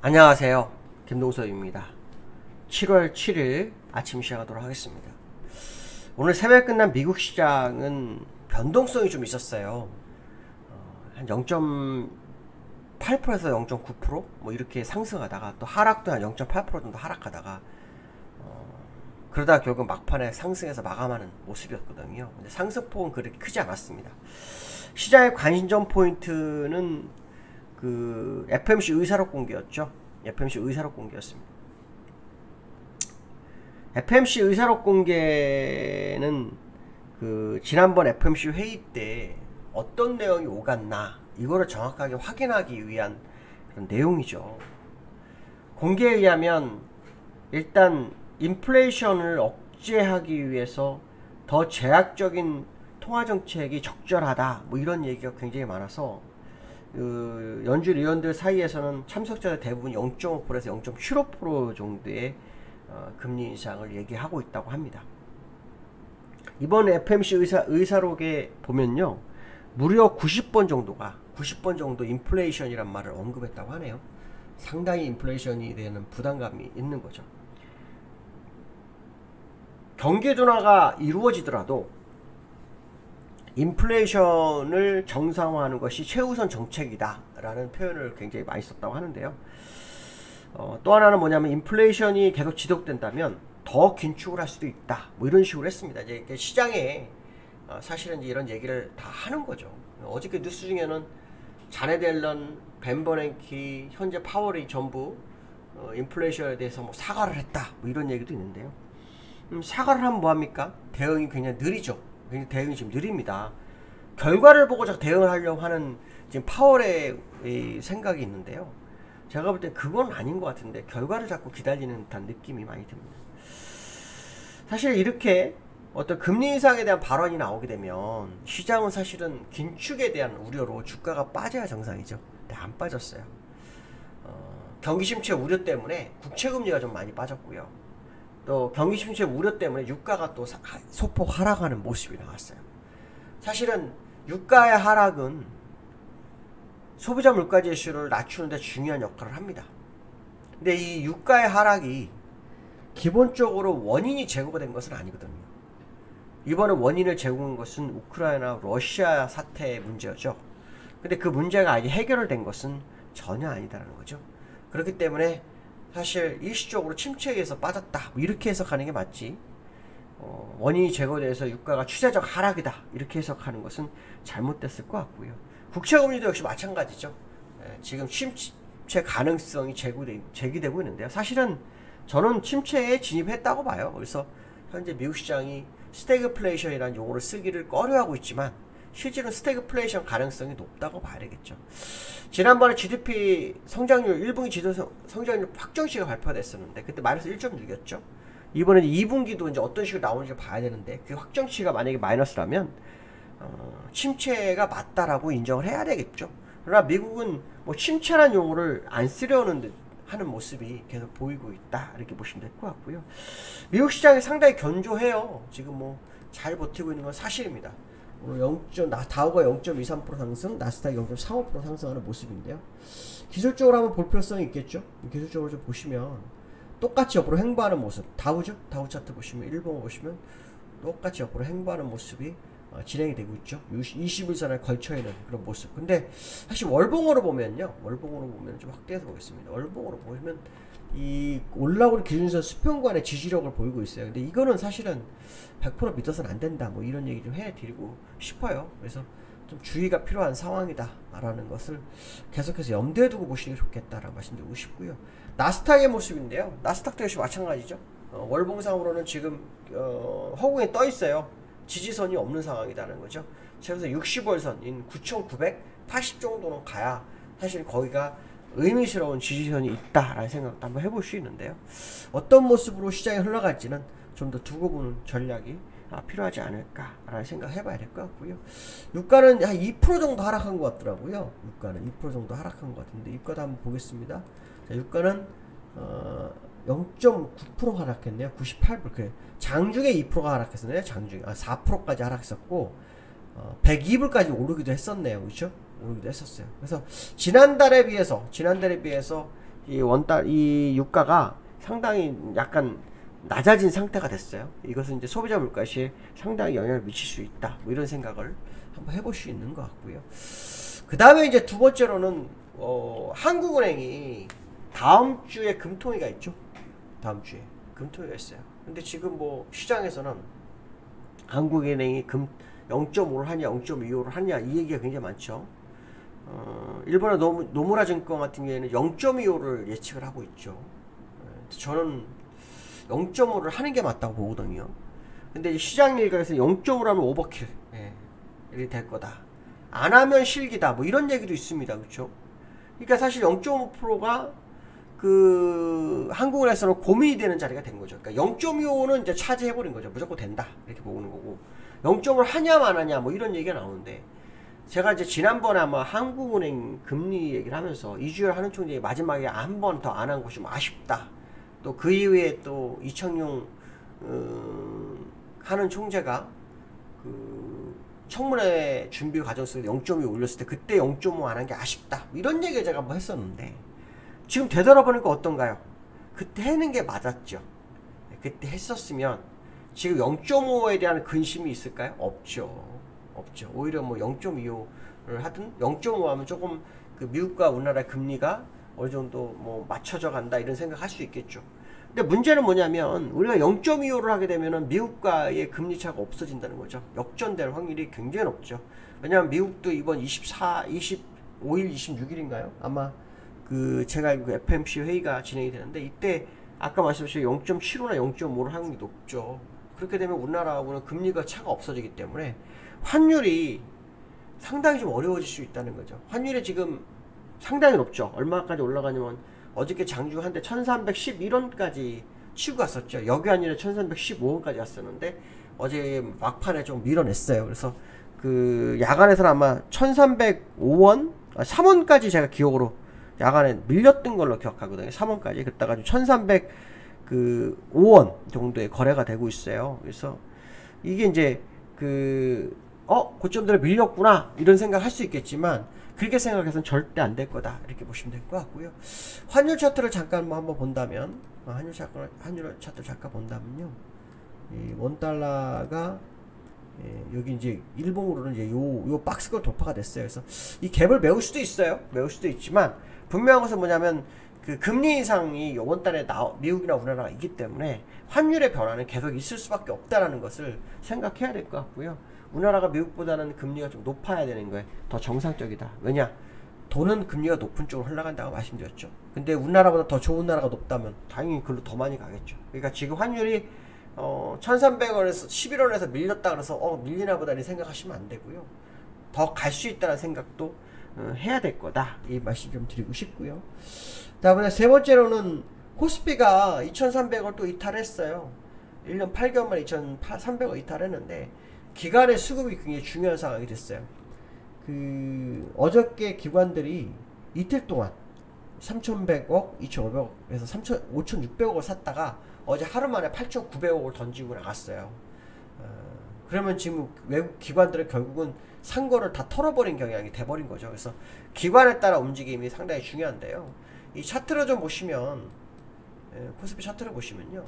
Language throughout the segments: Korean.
안녕하세요. 김동섭입니다. 7월 7일 아침 시작하도록 하겠습니다. 오늘 새벽에 끝난 미국 시장은 변동성이 좀 있었어요. 한 0.8%에서 0.9% 뭐 이렇게 상승하다가 또 하락도 한 0.8% 정도 하락하다가 그러다 결국 막판에 상승해서 마감하는 모습이었거든요. 근데 상승폭은 그렇게 크지 않았습니다. 시장의 관심 포인트는 그 FMC 의사록 공개였죠. FMC 의사록 공개였습니다. FMC 의사록 공개는 그 지난번 FMC 회의 때 어떤 내용이 오갔나 이거를 정확하게 확인하기 위한 그런 내용이죠. 공개에 의하면 일단 인플레이션을 억제하기 위해서 더 제약적인 통화정책이 적절하다 뭐 이런 얘기가 굉장히 많아서 그 연준 의원들 사이에서는 참석자들 대부분 0.5%에서 0.75% 정도의 금리 인상을 얘기하고 있다고 합니다. 이번 FMC 의사록에 보면요, 무려 90번 정도 인플레이션이란 말을 언급했다고 하네요. 상당히 인플레이션이 되는 부담감이 있는 거죠. 경기 둔화가 이루어지더라도 인플레이션을 정상화하는 것이 최우선 정책이다 라는 표현을 굉장히 많이 썼다고 하는데요. 또 하나는 뭐냐면 인플레이션이 계속 지속된다면 더 긴축을 할 수도 있다 뭐 이런 식으로 했습니다. 이제 시장에 사실은 이런 얘기를 다 하는 거죠. 어저께 뉴스 중에는 자넷 옐런, 벤 버냉키, 현재 파월이 전부 인플레이션에 대해서 뭐 사과를 했다 뭐 이런 얘기도 있는데요. 사과를 하면 뭐합니까? 대응이 굉장히 느리죠. 굉장히 대응이 지금 느립니다. 결과를 보고 자꾸 대응을 하려고 하는 지금 파월의 생각이 있는데요. 제가 볼 때 그건 아닌 것 같은데 결과를 자꾸 기다리는 듯한 느낌이 많이 듭니다. 사실 이렇게 어떤 금리 인상에 대한 발언이 나오게 되면 시장은 사실은 긴축에 대한 우려로 주가가 빠져야 정상이죠. 근데 안 빠졌어요. 경기 침체 우려 때문에 국채금리가 좀 많이 빠졌고요. 또 경기 침체 우려 때문에 유가가 또 소폭 하락하는 모습이 나왔어요. 사실은 유가의 하락은 소비자 물가 지수를 낮추는 데 중요한 역할을 합니다. 근데 이 유가의 하락이 기본적으로 원인이 제거가 된 것은 아니거든요. 이번에 원인을 제공한 것은 우크라이나 러시아 사태의 문제였죠. 근데 그 문제가 아직 해결된 것은 전혀 아니다라는 거죠. 그렇기 때문에 사실 일시적으로 침체에서 빠졌다 뭐 이렇게 해석하는 게 맞지, 원인이 제거돼서 유가가 추세적 하락이다 이렇게 해석하는 것은 잘못됐을 것 같고요. 국채금리도 역시 마찬가지죠. 지금 침체 가능성이 제기되고 있는데요. 사실은 저는 침체에 진입했다고 봐요. 그래서 현재 미국 시장이 스태그플레이션이라는 용어를 쓰기를 꺼려하고 있지만 실제로는 스태그플레이션 가능성이 높다고 봐야 되겠죠. 지난번에 GDP 성장률 1분기 지도 성장률 확정치가 발표가 됐었는데 그때 마이너스 1.6이었죠. 이번에 2분기도 이제 어떤 식으로 나오는지 봐야 되는데 그 확정치가 만약에 마이너스라면 침체가 맞다라고 인정을 해야 되겠죠. 그러나 미국은 뭐 침체라는 용어를 안 쓰려는 듯 하는 모습이 계속 보이고 있다 이렇게 보시면 될 것 같고요. 미국 시장이 상당히 견조해요. 지금 뭐 잘 버티고 있는 건 사실입니다. 오늘 다우가 0.23% 상승, 나스닥이 0.35% 상승하는 모습인데요. 기술적으로 한번 볼 필요성이 있겠죠. 기술적으로 좀 보시면 똑같이 옆으로 횡보하는 모습, 다우죠. 다우 차트 보시면 일봉을 보시면 똑같이 옆으로 횡보하는 모습이 진행이 되고 있죠. 21선에 걸쳐있는 그런 모습. 근데 사실 월봉으로 보면요, 월봉으로 보면 좀 확대해서 보겠습니다. 월봉으로 보시면 이 올라오는 기준선 수평관의 지지력을 보이고 있어요. 근데 이거는 사실은 100% 믿어서는 안 된다 뭐 이런 얘기 좀 해드리고 싶어요. 그래서 좀 주의가 필요한 상황이다 라는 것을 계속해서 염두에 두고 보시는 게 좋겠다라는 말씀드리고 싶고요. 나스닥의 모습인데요, 나스닥도 역시 마찬가지죠. 월봉상으로는 지금 허공에 떠 있어요. 지지선이 없는 상황이라는 거죠. 그래서 60월선인 9,980 정도는 가야 사실 거기가 의미스러운 지지선이 있다라는 생각도 한번 해볼 수 있는데요. 어떤 모습으로 시장이 흘러갈지는 좀 더 두고 보는 전략이 필요하지 않을까라는 생각을 해봐야 될 것 같고요. 유가는 한 2% 정도 하락한 것 같더라고요. 유가는 2% 정도 하락한 것 같은데 유가도 한번 보겠습니다. 자, 유가는 0.9% 하락했네요. 98불. 장중에 2%가 하락했었네요. 장중에 4%까지 하락했었고 102불까지 오르기도 했었네요. 그렇죠? 오르기도 했었어요. 그래서 지난달에 비해서 이 유가가 상당히 약간 낮아진 상태가 됐어요. 이것은 이제 소비자 물가시에 상당히 영향을 미칠 수 있다. 뭐 이런 생각을 한번 해볼 수 있는 것 같고요. 그 다음에 이제 두 번째로는 한국은행이 다음 주에 금통위가 있죠. 다음 주에 금통위가 있어요. 근데 지금 뭐 시장에서는 한국은행이 0.5를 하냐 0.25를 하냐 이 얘기가 굉장히 많죠. 일본의 노무라 증권 같은 경우에는 0.25를 예측을 하고 있죠. 저는 0.5를 하는 게 맞다고 보거든요. 근데 시장 일각에서 0.5로 하면 오버킬 이렇게 될 거다. 안 하면 실기다. 뭐 이런 얘기도 있습니다. 그렇죠? 그러니까 사실 0.5%가 그 한국은행에서는 고민이 되는 자리가 된 거죠. 그러니까 0.25는 이제 차지해버린 거죠. 무조건 된다. 이렇게 보는 거고 0.5를 하냐 마느냐 뭐 이런 얘기가 나오는데 제가 이제 지난번에 아마 한국은행 금리 얘기를 하면서 이주열 하는 총재이 마지막에 한 번 더 안 한 것이 좀 아쉽다. 또 그 이후에 또 이청용 하는 총재가 그 청문회 준비 과정 속에 0.2 올렸을 때 그때 0.5 안 한 게 아쉽다. 이런 얘기를 제가 한번 했었는데 지금 되돌아보니까 어떤가요? 그때 하는 게 맞았죠. 그때 했었으면 지금 0.5에 대한 근심이 있을까요? 없죠. 오히려 뭐 0.25를 하든 0.5 하면 조금 그 미국과 우리나라의 금리가 어느 정도 뭐 맞춰져 간다 이런 생각 할 수 있겠죠. 근데 문제는 뭐냐면 우리가 0.25를 하게 되면은 미국과의 금리 차가 없어진다는 거죠. 역전될 확률이 굉장히 높죠. 왜냐하면 미국도 이번 25일, 26일인가요? 아마 그 제가 알기로 그 FMC 회의가 진행이 되는데 이때 아까 말씀하신 0.75나 0.5를 하는 게 높죠. 그렇게 되면 우리나라하고는 금리가 차가 없어지기 때문에 환율이 상당히 좀 어려워질 수 있다는 거죠. 환율이 지금 상당히 높죠. 얼마까지 올라가냐면 어저께 장중 한때 1311원까지 치고 갔었죠. 여기환율에 1315원까지 왔었는데 어제 막판에 좀 밀어냈어요. 그래서 그 야간에서는 아마 1305원 3원까지 제가 기억으로 야간에 밀렸던 걸로 기억하거든요. 3원까지 그랬다가 1305원 정도의 거래가 되고 있어요. 그래서 이게 이제 고점대로 밀렸구나 이런 생각 할 수 있겠지만 그렇게 생각해서는 절대 안 될 거다 이렇게 보시면 될 것 같고요. 환율 차트를 잠깐 뭐 한번 본다면 환율 차트 잠깐 본다면요, 이 원달러가 여기 이제 일봉으로는 이제 요 박스권 돌파가 됐어요. 그래서 이 갭을 메울 수도 있어요. 메울 수도 있지만 분명한 것은 뭐냐면 그 금리 인상이 이번 달에 미국이나 우리나라가 있기 때문에 환율의 변화는 계속 있을 수밖에 없다라는 것을 생각해야 될 것 같고요. 우리나라가 미국보다는 금리가 좀 높아야 되는 거에 더 정상적이다. 왜냐? 돈은 금리가 높은 쪽으로 흘러간다고 말씀드렸죠. 근데 우리나라보다 더 좋은 나라가 높다면 당연히 그걸로 더 많이 가겠죠. 그러니까 지금 환율이 1300원에서 11원에서 밀렸다 그래서 밀리나 보다 이 생각하시면 안 되고요. 더 갈 수 있다는 생각도 해야 될 거다. 이 말씀 좀 드리고 싶고요. 다음에 세 번째로는 코스피가 2300원 또 이탈했어요. 1년 8개월 만에 2300원 이탈했는데 기관의 수급이 굉장히 중요한 상황이 됐어요. 어저께 기관들이 이틀 동안 3100억, 2500억에서 5600억을 샀다가 어제 하루 만에 8900억을 던지고 나갔어요. 그러면 지금 외국 기관들은 결국은 산 거를 다 털어버린 경향이 돼버린 거죠. 그래서 기관에 따라 움직임이 상당히 중요한데요. 이 차트를 좀 보시면, 코스피 차트를 보시면요,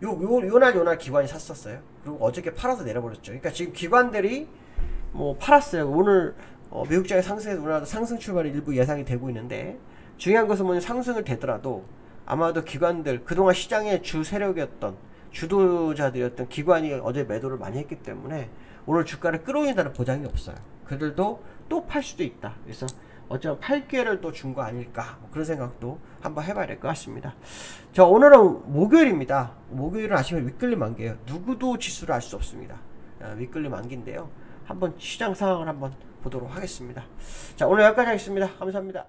요날 기관이 샀었어요. 그리고 어저께 팔아서 내려버렸죠. 그러니까 지금 기관들이 뭐 팔았어요. 오늘 미국장의 상승에서 우리나라도 상승 출발이 일부 예상이 되고 있는데 중요한 것은 뭐냐면 상승을 되더라도 아마도 기관들 그동안 시장의 주 세력이었던 주도자들이었던 기관이 어제 매도를 많이 했기 때문에 오늘 주가를 끌어올린다는 보장이 없어요. 그들도 또 팔 수도 있다. 그래서 어쩌면 팔 기회를 또 준 거 아닐까 그런 생각도 한번 해봐야 될 것 같습니다. 자, 오늘은 목요일입니다. 목요일은 아시면 윗끌림 만기예요. 누구도 지수를 알 수 없습니다. 윗끌림 만기인데요. 한번 시장 상황을 한번 보도록 하겠습니다. 자, 오늘 여기까지 하겠습니다. 감사합니다.